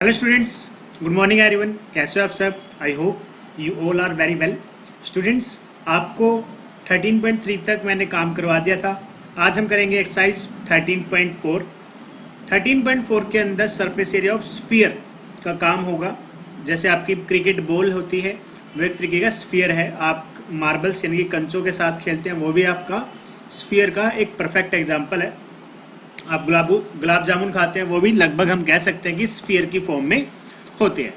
Hello students, good morning everyone. कैसे हो आप सब? I hope you all are very well. Students, आपको 13.3 तक मैंने काम करवा दिया था। आज हम करेंगे एक्सरसाइज 13.4। 13.4 के अंदर सरफेस एरिया ऑफ स्फीयर का काम होगा। जैसे आपकी क्रिकेट बॉल होती है, वो एक तरीके का स्फीयर है। आप मार्बल्स यानी कि कंचों के साथ खेलते हैं, वो भी आपका स्फीयर का एक परफेक्ट एग्जाम्पल है। आप गुलाब जामुन खाते हैं, वो भी लगभग हम कह सकते हैं कि स्फीयर की फॉर्म में होते हैं।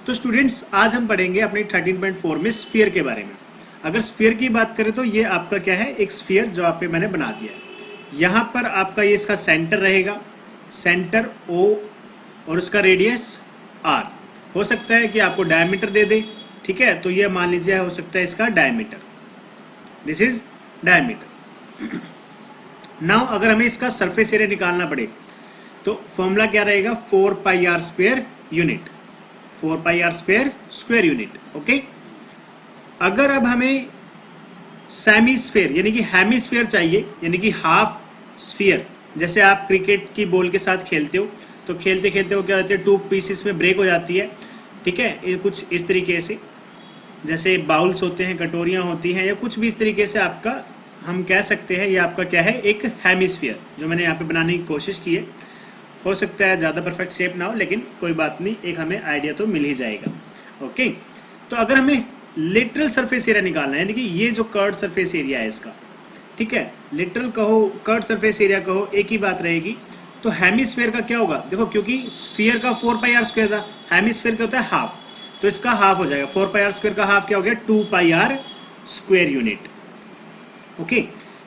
तो स्टूडेंट्स, आज हम पढ़ेंगे अपने 13.4 में स्फीयर के बारे में। अगर स्फीयर की बात करें तो ये आपका क्या है, एक स्फीयर जो आप पे मैंने बना दिया है। यहाँ पर आपका ये इसका सेंटर रहेगा, सेंटर O, और उसका रेडियस R। हो सकता है कि आपको डायमीटर दे दे, ठीक है, तो ये मान लीजिए हो सकता है इसका diameter, this is diameter. Now अगर हमें इसका सरफेस एरिया निकालना पड़े तो फॉर्मूला क्या रहेगा, 4 pi r square unit, 4 pi r square unit. Okay, अगर अब हमें सेमी स्फीयर यानी कि हेमिस्फीयर चाहिए, यानी कि हाफ स्फीयर, जैसे आप क्रिकेट की बॉल के साथ खेलते हो तो खेलते खेलते वो क्या होते हैं, 2 पीसेस में ब्रेक हो जाती है, ठीक है। ये कुछ इस तरीके से, जैसे बाउल्स होते हैं, कटोरियाँ होती हैं, या कुछ भी इस तरीके से आपका हम कह सकते हैं ये आपका क्या है, एक हेमिस्फीयर जो मैंने यहाँ पे बनाने की कोशिश की है। हो सकता है ज़्यादा परफेक्ट शेप ना हो, लेकिन कोई बात नहीं, एक हमें आइडिया तो मिल ही जाएगा। ओके, तो अगर हमें लिटरल सरफेस एरिया निकालना है, यानी कि ये जो कर्ड सरफेस एरिया है इसका, ठीक है, लिटरल कहो कर्ड सरफेस एरिया कहो, एक ही बात रहेगी। तो हेमिस्फीयर का क्या होगा, देखो क्योंकि स्फीयर का 4 पाई आर स्क्वायर था, हेमिस्फीयर क्या होता है, हाफ, तो इसका हाफ हो जाएगा। 4 पाई आर स्क्वायर का हाफ क्या हो गया, 2 pi r square unit. Okay,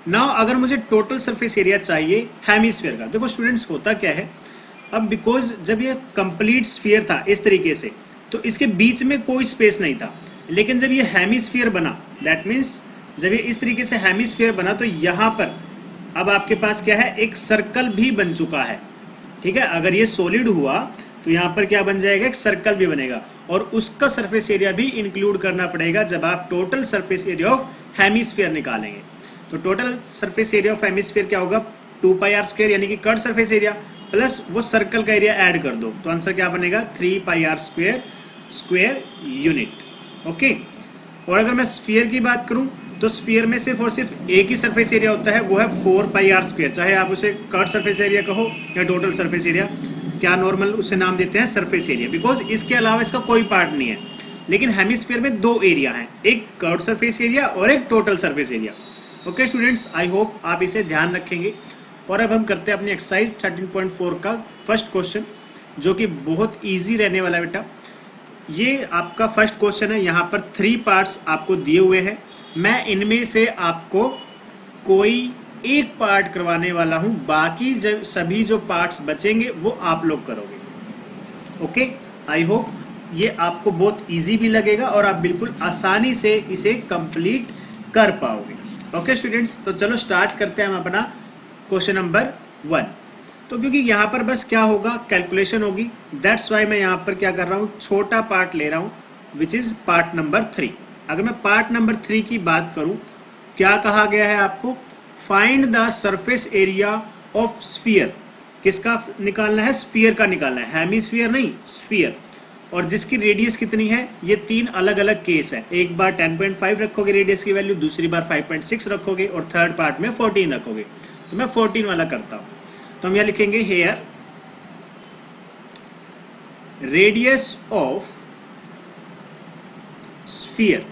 now अगर मुझे टोटल सरफेस एरिया चाहिए हेमिस्फीयर का, देखो स्टूडेंट्स होता क्या है, अब बिकॉज जब ये कंप्लीट स्फीयर था इस तरीके से, तो इसके बीच में कोई स्पेस नहीं था। लेकिन जब ये हेमिस्फीयर बना, दैट मीन्स जब ये इस तरीके से हेमिस्फीयर बना, तो यहाँ पर अब आपके पास क्या है, एक सर्कल भी बन चुका है, ठीक है। अगर ये सॉलिड हुआ तो यहाँ पर क्या बन जाएगा, एक सर्कल भी बनेगा, और उसका सरफेस एरिया भी इंक्लूड करना पड़ेगा जब आप total surface area of hemisphere निकालेंगे। तो total surface area of hemisphere क्या होगा, 2 पाई आर स्क्वायर यानी कि कर्ड सरफेस एरिया, प्लस वो सर्कल का एरिया ऐड कर दो, तो आंसर क्या बनेगा, 3 पाई आर स्क्वायर यूनिट। ओके, और अगर मैं स्फीयर की बात करूं तो स्फीयर में सिर्फ और सिर्फ एक ही सरफेस एरिया होता है, वो है 4 पाई आर स्क्वायर। चाहे आप उसे कर्ड सरफेस एरिया कहो या टोटल सरफेस एरिया, क्या नॉर्मल उसे नाम देते हैं सरफेस एरिया, बिकॉज इसके अलावा इसका कोई पार्ट नहीं है। लेकिन हेमिस्फीयर में 2 एरिया हैं, एक कर्ड सरफेस एरिया और एक total surface area. Okay students, I hope आप इसे ध्यान रखेंगे। और अब हम करते हैं अपनी एक्सरसाइज 13.4 का फर्स्ट क्वेश्चन, जो कि बहुत इजी रहने वाला है बेटा। ये आपका फर्स्ट क्वेश्चन है, यहाँ पर 3 पार्ट्स आपको दिए हुए हैं। मैं इनमें से आपको कोई एक पार्ट करवाने वाला हूँ, बाकी जब सभी जो पार्ट्स बचेंगे वो आप लोग करोगे। ओके, आई होप ये आपको बहुत इजी भी लगेगा और आप बिल्कुल आसानी से इसे कंप्लीट कर पाओगे। ओके स्टूडेंट्स, तो चलो स्टार्ट करते हैं हम अपना क्वेश्चन नंबर 1। तो क्योंकि यहाँ पर बस क्या होगा, कैलकुलेशन होगी, दैट्स वाई मैं यहाँ पर क्या कर रहा हूँ, छोटा पार्ट ले रहा हूँ, विच इज़ पार्ट नंबर 3। अगर मैं पार्ट नंबर 3 की बात करूँ, क्या कहा गया है आपको, find the surface area of sphere. किसका निकालना है, स्फीयर का निकालना है, हेमिस्फीयर नहीं, स्फीयर। और जिसकी रेडियस कितनी है, ये 3 अलग अलग केस है। एक बार 10.5 रखोगे रेडियस की वैल्यू, दूसरी बार 5.6 रखोगे, और थर्ड पार्ट में 14 रखोगे। तो मैं 14 वाला करता हूँ। तो हम यह लिखेंगे, here radius of sphere,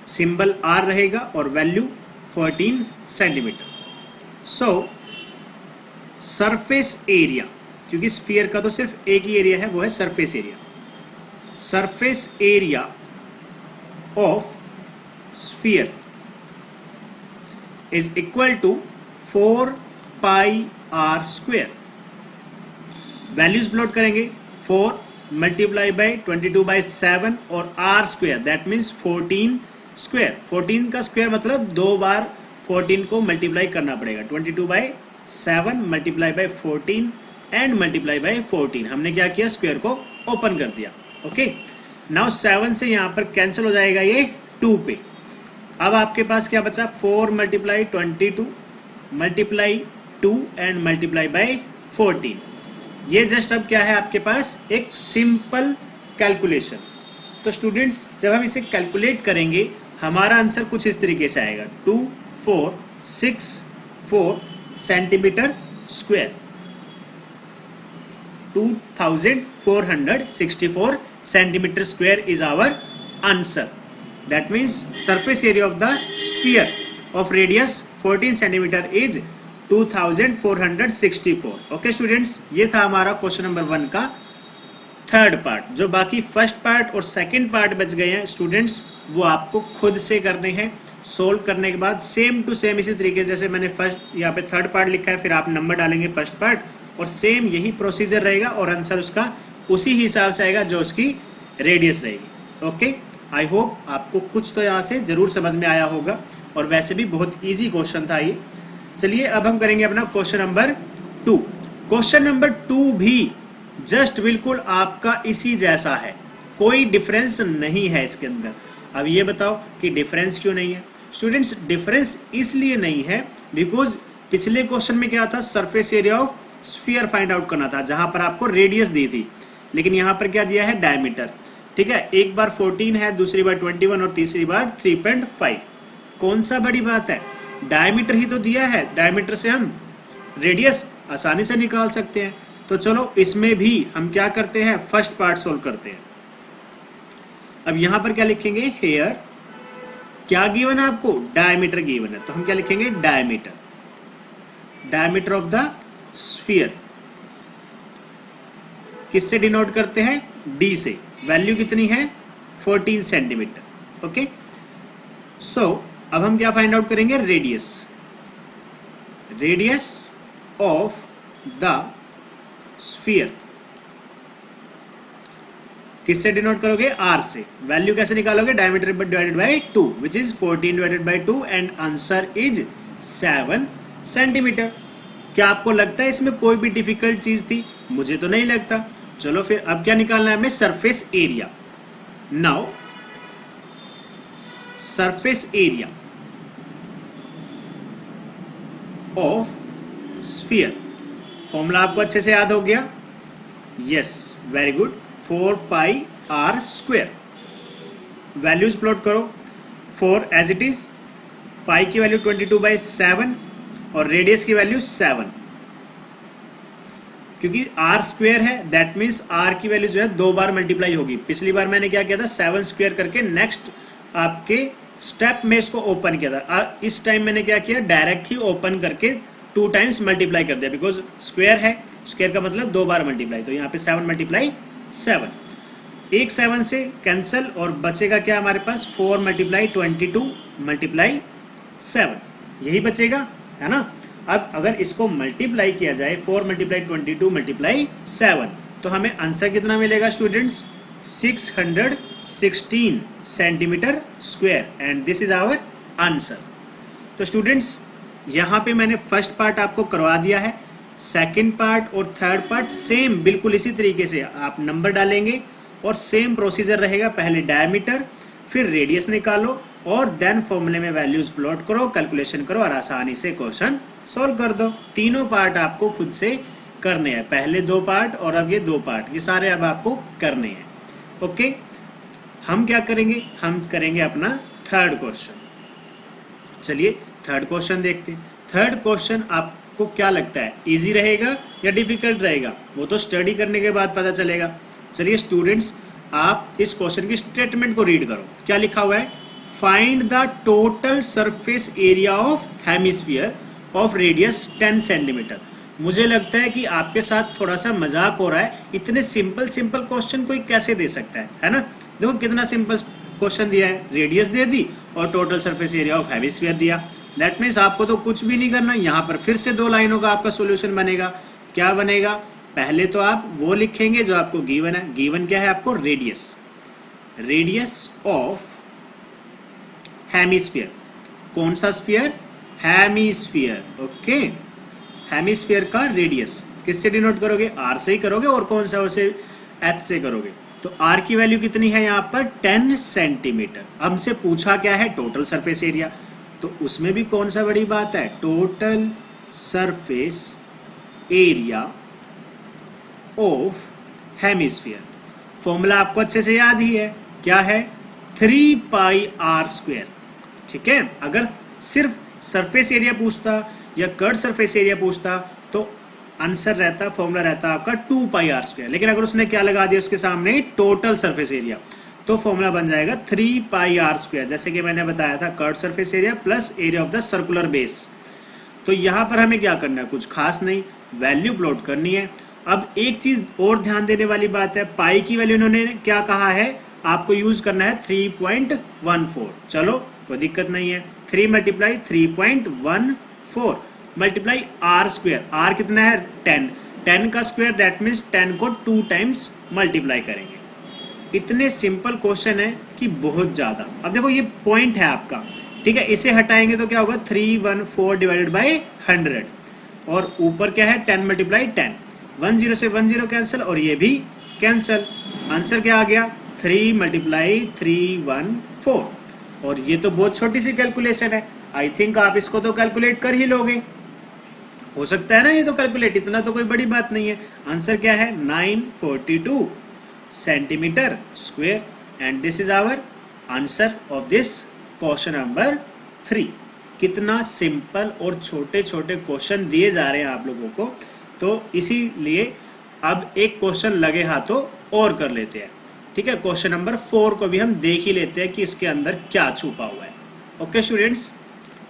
symbol R रहेगा और value 14 centimetre. So surface area, क्योंकि स्फीयर का तो सिर्फ एक ही एरिया है, वो है surface area. Surface area of sphere is equal to 4 pi r square. Values plot करेंगे, 4 मल्टीप्लाई बाई 22/7 और r square, that means 14 square. 14 का स्क्वायर मतलब 2 बार 14 को मल्टीप्लाई करना पड़ेगा, 22/7 multiply by 14 and multiply by 14। हमने क्या किया, स्क्वायर को ओपन कर दिया। ओके, नाउ 7 से यहाँ पर कैंसिल हो जाएगा ये 2 पे। अब आपके पास क्या बचा, 4 multiply 22 multiply 2 and multiply by 14। ये जस्ट अब क्या है आपके पास, एक सिंपल कैलकुलेशन। तो स्टूडेंट्स जब हम इसे कैलकुलेट करेंगे हमारा आंसर कुछ इस तरीके से आएगा 2464 centimetre square. 2464 centimeter square is our answer. That means surface area of the sphere of radius 14 centimeter is 2464. Okay students, ये था हमारा क्वेश्चन नंबर 1 का थर्ड पार्ट। जो बाकी फर्स्ट पार्ट और सेकंड पार्ट बच गए हैं स्टूडेंट्स, वो आपको खुद से करने हैं। सोल्व करने के बाद सेम टू सेम इसी तरीके जैसे मैंने फर्स्ट यहाँ पे थर्ड पार्ट लिखा है, फिर आप नंबर डालेंगे फर्स्ट पार्ट, और सेम यही प्रोसीजर रहेगा और आंसर उसका उसी हिसाब से आएगा जो उसकी रेडियस रहेगी। ओके, आई होप आपको कुछ तो यहाँ से जरूर समझ में आया होगा, और वैसे भी बहुत इजी क्वेश्चन था ये। चलिए अब हम करेंगे अपना क्वेश्चन नंबर 2। क्वेश्चन नंबर 2 भी जस्ट बिल्कुल आपका इसी जैसा है, कोई डिफरेंस नहीं है इसके अंदर। अब ये बताओ कि डिफरेंस क्यों नहीं है स्टूडेंट्स? डिफरेंस इसलिए नहीं है बिकॉज पिछले क्वेश्चन में क्या था, surface area of sphere find out करना था जहां पर आपको रेडियस दी थी, लेकिन यहां पर क्या दिया है, डायमीटर। ठीक है, एक बार 14 है, दूसरी बार 21 और तीसरी बार 3.5। कौन सा बड़ी बात है, डायमीटर ही तो दिया है, डायमीटर से हम रेडियस आसानी से निकाल सकते हैं। तो चलो इसमें भी हम क्या करते हैं, फर्स्ट पार्ट सोल्व करते हैं। अब यहां पर क्या लिखेंगे, हेयर क्या गिवन है आपको, डायमीटर गिवन है, तो हम क्या लिखेंगे, diameter, diameter of the sphere किससे डिनोट करते हैं, डी से। वैल्यू कितनी है, 14 सेंटीमीटर। ओके, सो अब हम क्या फाइंड आउट करेंगे, radius, radius of the sphere किससे डिनोट करोगे, आर से। वैल्यू कैसे निकालोगे, diameter divided by 2 which is 14 divided by 2 and answer is 7 centimetre. क्या आपको लगता है इसमें कोई भी डिफिकल्ट चीज थी? मुझे तो नहीं लगता। चलो फिर अब क्या निकालना है हमें, surface area. Now surface area of sphere, formula आपको अच्छे से याद हो गया, yes very good, 4 pi r square. Values plot करो, 4 एज इट इज, पाई की वैल्यू 22/7 और रेडियस की वैल्यू 7, क्योंकि आर स्क्वायर है दैट मीन्स आर की वैल्यू जो है 2 बार मल्टीप्लाई होगी। पिछली बार मैंने क्या किया था, 7 स्क्वायर करके नेक्स्ट आपके स्टेप में इसको ओपन किया था। इस टाइम मैंने क्या किया, डायरेक्ट ही ओपन करके 2 टाइम्स मल्टीप्लाई कर दिया, बिकॉज स्क्वायर है, स्क्वायर का मतलब 2 बार मल्टीप्लाई, तो यहाँ पे 7 मल्टीप्लाई 7, एक 7 से कैंसिल और बचेगा क्या हमारे पास, 4 मल्टीप्लाई 22 मल्टीप्लाई 7, यही बचेगा, है ना। अब अगर इसको मल्टीप्लाई किया जाए 4 मल्टीप्लाई 22 मल्टीप्लाई 7, तो हमें आंसर कितना मिलेगा students, 616 centimetre square, and this is our answer. तो स्टूडेंट्स यहाँ पे मैंने फर्स्ट पार्ट आपको करवा दिया है, सेकंड पार्ट और थर्ड पार्ट सेम बिल्कुल इसी तरीके से आप नंबर डालेंगे और सेम प्रोसीजर रहेगा, पहले डायमीटर फिर रेडियस निकालो और देन फॉर्मूले में वैल्यूज प्लॉट करो, कैलकुलेशन करो और आसानी से क्वेश्चन सॉल्व कर दो। तीनों पार्ट आपको खुद से करने हैं, पहले 2 पार्ट और अब ये 2 पार्ट, ये सारे अब आपको करने हैं। ओके, हम क्या करेंगे, हम करेंगे अपना थर्ड क्वेश्चन। चलिए थर्ड क्वेश्चन देखते हैं। थर्ड क्वेश्चन आपको क्या लगता है, इजी रहेगा या डिफिकल्ट रहेगा, वो तो स्टडी करने के बाद पता चलेगा। चलिए स्टूडेंट्स आप इस क्वेश्चन की स्टेटमेंट को रीड करो, क्या लिखा हुआ है, find the total surface area of hemisphere of radius 10 centimetre. मुझे लगता है कि आपके साथ थोड़ा सा मजाक हो रहा है, इतने सिंपल क्वेश्चन कोई कैसे दे सकता है ना। देखो कितना सिंपल क्वेश्चन दिया है, रेडियस दे दी और total surface area of hemisphere दिया। दैट मीन्स आपको तो कुछ भी नहीं करना, यहाँ पर फिर से 2 लाइनों का आपका सोल्यूशन बनेगा। क्या बनेगा, पहले तो आप वो लिखेंगे जो आपको गिवन है। गिवन क्या है आपको, रेडियस, रेडियस ऑफ हेमिस्फीयर। कौन सा स्फीयर, हेमिस्फीयर। ओके, हेमिस्फीयर का रेडियस किससे डिनोट करोगे, आर से ही करोगे, और कौन सा उसे एच से करोगे। तो आर की वैल्यू कितनी है यहाँ पर, 10 सेंटीमीटर। हमसे पूछा क्या है, टोटल सरफेस एरिया, तो उसमें भी कौन सा बड़ी बात है, total surface area of hemisphere. Formula आपको अच्छे से याद ही है, क्या है? 3πr²। ठीक है, अगर सिर्फ सरफेस एरिया पूछता या कर्व सरफेस एरिया पूछता तो आंसर रहता, फॉर्मूला रहता आपका 2πr²। लेकिन अगर उसने क्या लगा दिया उसके सामने, टोटल सरफेस एरिया, तो फॉर्मूला बन जाएगा 3πr²। जैसे कि मैंने बताया था, curve surface area plus area of the circular base. तो यहाँ पर हमें क्या करना है? कुछ खास नहीं, वैल्यू प्लॉट करनी है। अब एक चीज और ध्यान देने वाली बात है, पाई की वैल्यू इन्होंने क्या कहा है, आपको यूज करना है 3.14। चलो कोई दिक्कत नहीं है, 3 मल्टीप्लाई 3.14 मल्टीप्लाई r²। r कितना है? 10। 10 का स्क्वायर, दैट मीन्स 10 को 2 टाइम्स मल्टीप्लाई करेंगे। इतने सिंपल क्वेश्चन है कि बहुत ज़्यादा। अब देखो ये पॉइंट है आपका, ठीक है, इसे हटाएंगे तो क्या होगा? 314 डिवाइडेड बाई 100, और ऊपर क्या है? 10 मल्टीप्लाई 10। 10 से 10 कैंसिल, और ये भी कैंसिल। आंसर क्या आ गया? 3 मल्टीप्लाई 314। और ये तो बहुत छोटी सी कैलकुलेशन है, आई थिंक आप इसको तो कैलकुलेट कर ही लोगे, हो सकता है ना ये तो कैलकुलेट, इतना तो कोई बड़ी बात नहीं है। आंसर क्या है? 942 centimetre square. And this is our answer of this question number 3। कितना सिंपल और छोटे छोटे क्वेश्चन दिए जा रहे हैं आप लोगों को, तो इसीलिए अब एक क्वेश्चन लगे हाथों और कर लेते हैं। ठीक है, क्वेश्चन नंबर 4 को भी हम देख ही लेते हैं कि इसके अंदर क्या छुपा हुआ है। ओके स्टूडेंट्स,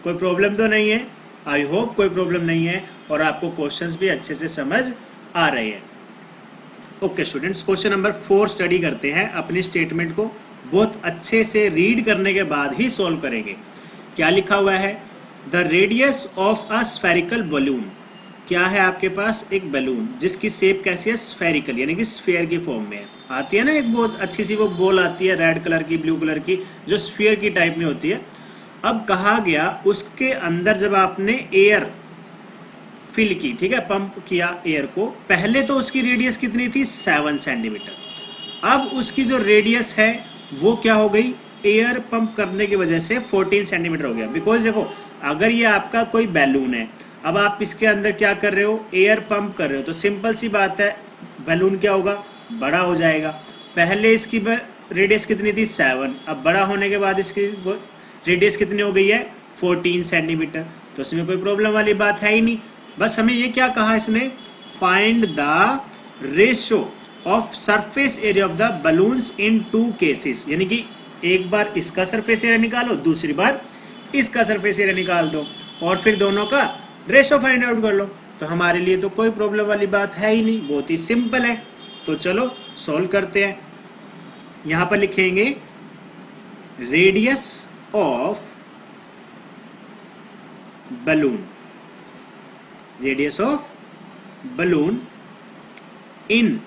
कोई प्रॉब्लम तो नहीं है? आई होप कोई प्रॉब्लम नहीं है और आपको क्वेश्चंस भी अच्छे से समझ आ रहे हैं। Okay students, question number 4 study करते हैं। अपनी स्टेटमेंट को बहुत अच्छे से रीड करने के बाद ही सॉल्व करेंगे। क्या लिखा हुआ है? The radius of a spherical balloon. क्या है आपके पास? एक बलून जिसकी शेप कैसी है? स्फेरिकल, यानी कि स्फीयर की फॉर्म में है। आती है ना एक बहुत अच्छी सी वो बॉल आती है रेड कलर की, ब्लू कलर की, जो स्फीयर की टाइप में होती है। अब कहा गया उसके अंदर जब आपने एयर फिल की, ठीक है, पंप किया एयर को, पहले तो उसकी रेडियस कितनी थी? 7 सेंटीमीटर। अब उसकी जो रेडियस है वो क्या हो गई? एयर पंप करने की वजह से 14 सेंटीमीटर हो गया। बिकॉज देखो, अगर ये आपका कोई बैलून है, अब आप इसके अंदर क्या कर रहे हो? एयर पंप कर रहे हो, तो सिंपल सी बात है, बैलून क्या होगा? बड़ा हो जाएगा। पहले इसकी रेडियस कितनी थी? 7। अब बड़ा होने के बाद इसकी रेडियस कितनी हो गई है? 14 सेंटीमीटर। तो इसमें कोई प्रॉब्लम वाली बात है ही नहीं। बस हमें ये क्या कहा इसने? Find the ratio of surface area of the balloons in 2 cases, यानी कि एक बार इसका सरफेस एरिया निकालो, दूसरी बार इसका सरफेस एरिया निकाल दो, और फिर दोनों का रेशो फाइंड आउट कर लो। तो हमारे लिए तो कोई प्रॉब्लम वाली बात है ही नहीं, बहुत ही सिंपल है। तो चलो सॉल्व करते हैं। यहां पर लिखेंगे radius of balloon, radius of balloon in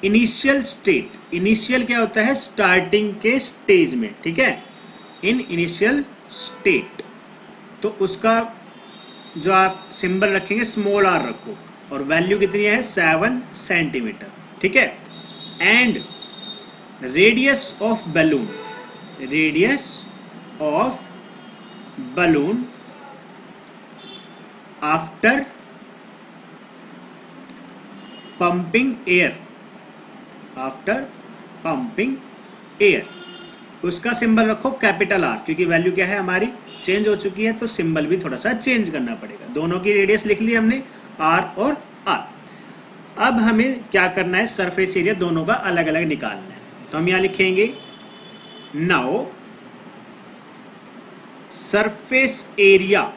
initial state. Initial क्या होता है? स्टार्टिंग के स्टेज में, ठीक है, इन इनिशियल स्टेट। तो उसका जो आप सिंबल रखेंगे स्मॉल आर रखो, और वैल्यू कितनी है? 7 सेंटीमीटर, ठीक है। And radius of balloon, radius of balloon after pumping air, after pumping air, उसका सिंबल रखो कैपिटल आर, क्योंकि वैल्यू क्या है हमारी? चेंज हो चुकी है, तो सिंबल भी थोड़ा सा चेंज करना पड़ेगा। दोनों की रेडियस लिख ली हमने, आर और आर। अब हमें क्या करना है? सरफेस एरिया दोनों का अलग अलग निकालना है। तो हम यहां लिखेंगे now surface area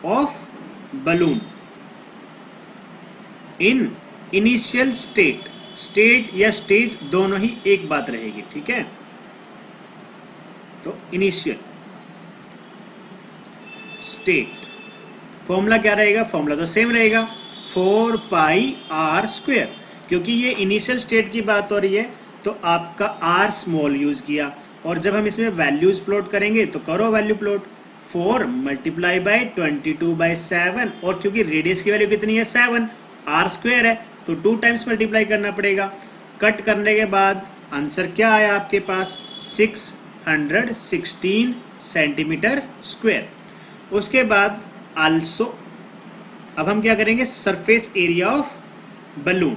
of balloon in initial state, state या स्टेज दोनों ही एक बात रहेगी, ठीक है। तो इनिशियल स्टेट, फॉर्मूला क्या रहेगा? फॉर्मूला तो सेम रहेगा, 4πr²। क्योंकि ये इनिशियल स्टेट की बात हो रही है तो आपका आर स्मॉल यूज किया, और जब हम इसमें वैल्यूज प्लॉट करेंगे तो करो वैल्यू प्लॉट। 4 मल्टीप्लाई बाई 22/7, और क्योंकि रेडियस की वैल्यू कितनी है? 7, r² है तो 2 टाइम्स मल्टीप्लाई करना पड़ेगा। कट करने के बाद आंसर क्या आया आपके पास? 616 सेंटीमीटर स्क्वायर। उसके बाद आल्सो, अब हम क्या करेंगे? Surface area of balloon,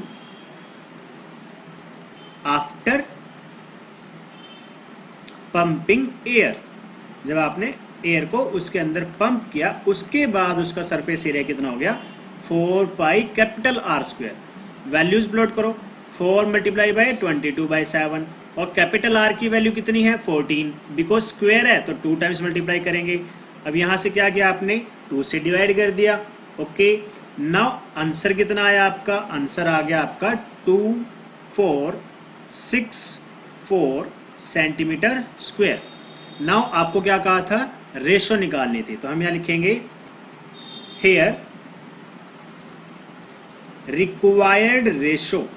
after pumping air, जब आपने एयर को उसके अंदर पंप किया उसके बाद उसका सरफेस एरिया कितना हो गया 4 pi capital R square. Values plot करो, 4 मल्टीप्लाई बाई 22/7 और कैपिटल आर की वैल्यू कितनी है 14, बिकॉज स्क्वायर है तो 2 टाइम्स मल्टीप्लाई करेंगे। अब यहाँ से क्या किया आपने 2 से डिवाइड कर दिया। ओके, नाउ आंसर कितना आया आपका, आंसर आ गया आपका 2464 सेंटीमीटर स्क्वायर। नाउ आपको क्या कहा था, रेशो निकालनी थी, तो हम यहाँ लिखेंगे हेयर रिक्वायर्ड रेशो।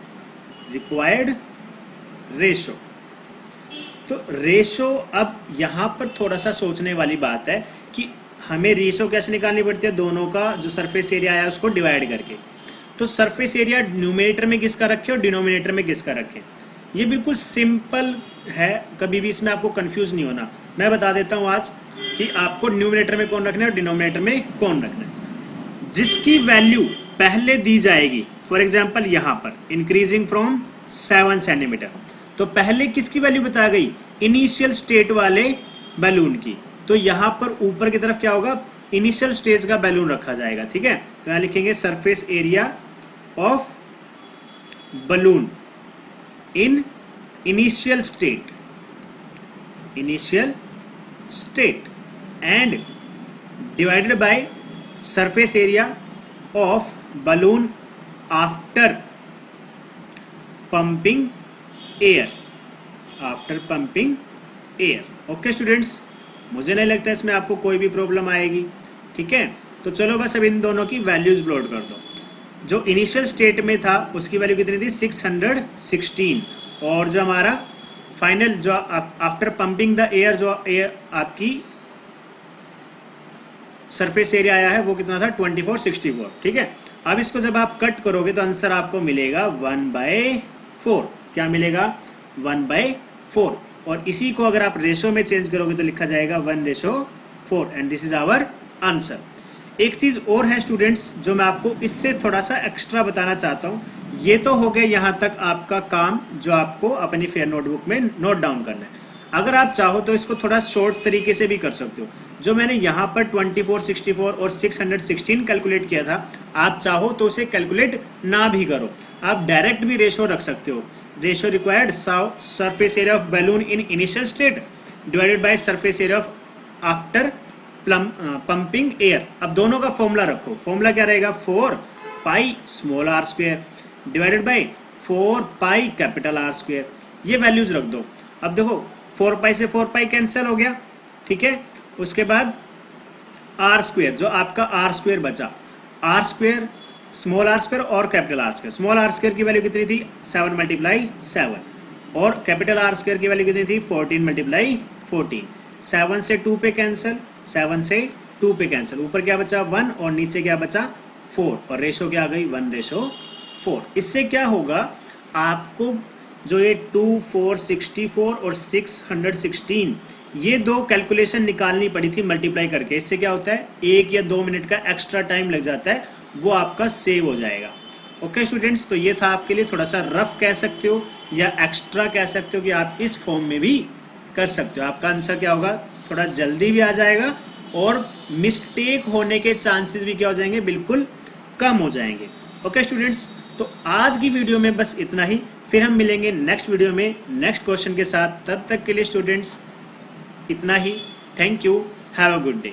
तो रेशो, अब यहाँ पर थोड़ा सा सोचने वाली बात है कि हमें रेशो कैसे निकालनी पड़ती है, दोनों का जो सरफेस एरिया आया उसको डिवाइड करके। तो सरफेस एरिया न्यूमरेटर में किसका रखें और डिनोमिनेटर में किसका रखें, ये बिल्कुल सिंपल है, कभी भी इसमें आपको कंफ्यूज नहीं होना। मैं बता देता हूँ आज कि आपको न्यूमरेटर में कौन रखना है और डिनोमिनेटर में कौन रखना है। जिसकी वैल्यू पहले दी जाएगी, फॉर एग्जाम्पल यहाँ पर इंक्रीजिंग फ्रॉम 7 सेंटीमीटर, तो पहले किसकी वैल्यू बता गई, इनिशियल स्टेट वाले बैलून की। तो यहाँ पर ऊपर की तरफ क्या होगा, इनिशियल स्टेज का बैलून रखा जाएगा। ठीक है, तो यहाँ लिखेंगे surface area of balloon in initial state and divided by surface area of balloon after pumping air. Okay students, मुझे नहीं लगता इसमें आपको कोई भी प्रॉब्लम आएगी। ठीक है, तो चलो बस अब इन दोनों की वैल्यूज प्लॉट कर दो। जो इनिशियल स्टेट में था उसकी वैल्यू कितनी थी 616, और जो हमारा फाइनल जो आफ्टर पंपिंग द एयर जो एयर आपकी सरफेस एरिया आया है वो कितना था 2464। ठीक है, अब इसको जब आप कट करोगे तो आंसर आपको मिलेगा 1/4। क्या मिलेगा 1/4, और इसी को अगर आप रेशो में चेंज करोगे तो लिखा जाएगा 1/4 and this is our answer. एक चीज और है स्टूडेंट्स जो मैं आपको इससे थोड़ा सा एक्स्ट्रा बताना चाहता हूँ। ये तो हो गया यहाँ तक आपका काम जो आपको अपनी फेयर नोटबुक में नोट डाउन करना है। अगर आप चाहो तो इसको थोड़ा शॉर्ट तरीके से भी कर सकते हो। जो मैंने यहाँ पर 2464 और 616 कैलकुलेट किया था, आप चाहो तो उसे कैलकुलेट ना भी करो, आप डायरेक्ट भी रेशो रख सकते हो। Ratio required surface area of balloon in initial state divided by surface area of after pumping air. अब दोनों का फॉर्मूला रखो, फॉर्मूला क्या रहेगा 4 pi small r square divided by 4 pi capital R square. ये वैल्यूज रख दो। अब देखो 4 पाई से 4 पाई कैंसिल हो गया। ठीक है, उसके बाद आर स्क्वायर, जो आपका आर स्क्वायर बचा, r square small r square और capital R square. Small r square की वैल्यू कितनी थी 7 × 7 और कैपिटल आर स्क्वायर की वैल्यू कितनी थी 14 × 14। 7 से 2 पे कैंसिल, 7 से 2 पे कैंसिल, ऊपर क्या बचा 1 और नीचे क्या बचा 4, और रेशो क्या आ गई 1/4। इससे क्या होगा, आपको जो ये 2464 और 616 ये दो कैलकुलेशन निकालनी पड़ी थी मल्टीप्लाई करके। इससे क्या होता है 1 या 2 मिनट का एक्स्ट्रा टाइम लग जाता है, वो आपका सेव हो जाएगा। ओके स्टूडेंट्स, तो ये था आपके लिए थोड़ा सा रफ कह सकते हो या एक्स्ट्रा कह सकते हो कि आप इस फॉर्म में भी कर सकते हो। आपका आंसर क्या होगा, थोड़ा जल्दी भी आ जाएगा और मिस्टेक होने के चांसेस भी क्या हो जाएंगे, बिल्कुल कम हो जाएंगे। ओके स्टूडेंट्स, तो आज की वीडियो में बस इतना ही, फिर हम मिलेंगे नेक्स्ट वीडियो में नेक्स्ट क्वेश्चन के साथ। तब तक के लिए स्टूडेंट्स इतना ही। Thank you, have a good day.